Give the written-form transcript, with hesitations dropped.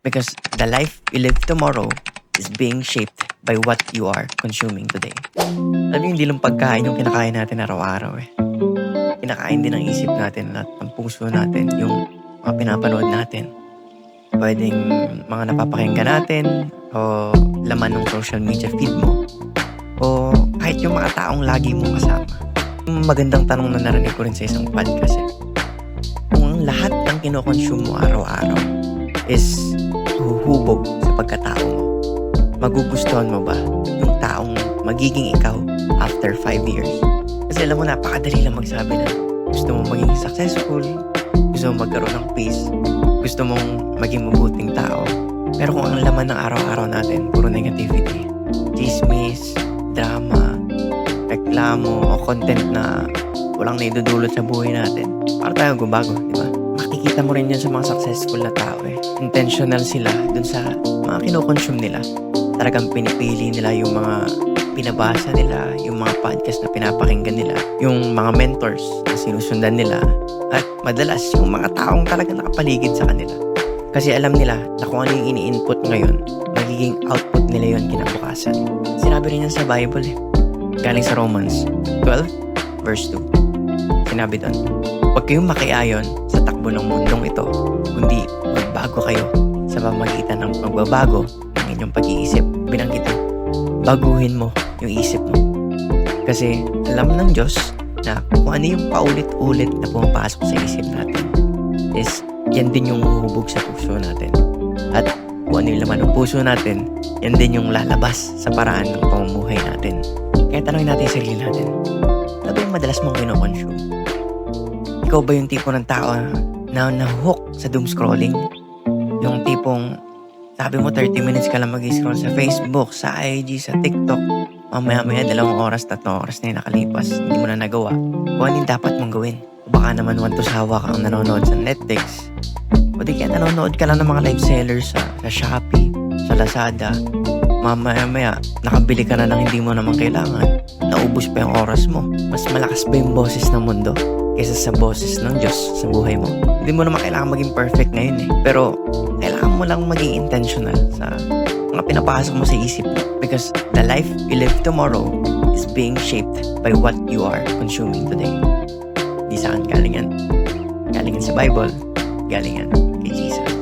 Because the life you live tomorrow is being shaped by what you are consuming today. Alam niyo, hindi lang pagkain yung kinakain natin araw-araw eh. Kinakain din ng isip natin at ng puso natin, yung mga pinapanood natin. Pwedeng mga napapakinggan natin o laman ng social media feed mo o kahit yung mga taong lagi mong kasama. Magandang tanong na narinig ko rin sa isang podcast eh. Kung lahat ng kinokonsume mo araw-araw is huhubog sa pagkatao mo, magugustuhan mo ba yung taong magiging ikaw after 5 years? Kasi alam mo, napakadali lang magsabi na gusto mong maging successful, gusto mong magkaroon ng peace, gusto mong maging mabuting tao. Pero kung ang laman ng araw-araw natin puro negativity, chismis, drama, reklamo o content na walang naidudulot sa buhay natin, para tayo gubago, di ba? Makikita mo rin yan sa mga successful na tao eh. Intentional sila dun sa mga kinokonsume nila. Talagang pinipili nila yung mga pinabasa nila, yung mga podcast na pinapakinggan nila, yung mga mentors na sinusundan nila, at madalas yung mga taong talaga nakapaligid sa kanila. Kasi alam nila na kung ano yung ini-input ngayon, magiging output nila yun kinabukasan. Sinabi rin yan sa Bible eh. Galing sa Romans 12 verse 2. Sinabi doon, huwag kayong makiayon sa takbo ng mundong ito, kundi magbago kayo sa pamagitan ng pagbabago ng inyong pag-iisip. Binanggit ito, baguhin mo yung isip mo. Kasi alam ng Diyos na kung ano yung paulit-ulit na pumapasok sa isip natin is yan din yung huhubog sa puso natin. At kung ano yung laman ng puso natin, yan din yung lalabas sa paraan ng pamumuhay natin. Kaya tanongin natin yung sarili natin, ano ba yung madalas mong kinokonsume? Ikaw ba yung tipo ng tao na nahook sa doom scrolling? Yung tipong sabi mo 30 minutes ka lang mag-scroll sa Facebook, sa IG, sa TikTok, mamaya-maya 2 oras, 3 oras na yung nakalipas, hindi mo na nagawa. Kung ano yung dapat mong gawin? O baka naman wantos-hawa kang nanonood sa Netflix, o di kaya nanonood ka lang ng mga live sellers sa Shopee, sa Lazada. Mamaya-maya, nakabili ka na ng hindi mo naman kailangan. Naubos pa yung oras mo. Mas malakas ba yung boses ng mundo kaysa sa boses ng Diyos sa buhay mo? Hindi mo naman kailangan maging perfect ngayon eh. Pero kailangan mo lang maging intentional sa mga pinapasok mo sa isip mo. Because the life you live tomorrow is being shaped by what you are consuming today. Di saan galing yan? Galing yan sa Bible. Galing yan kay Jesus.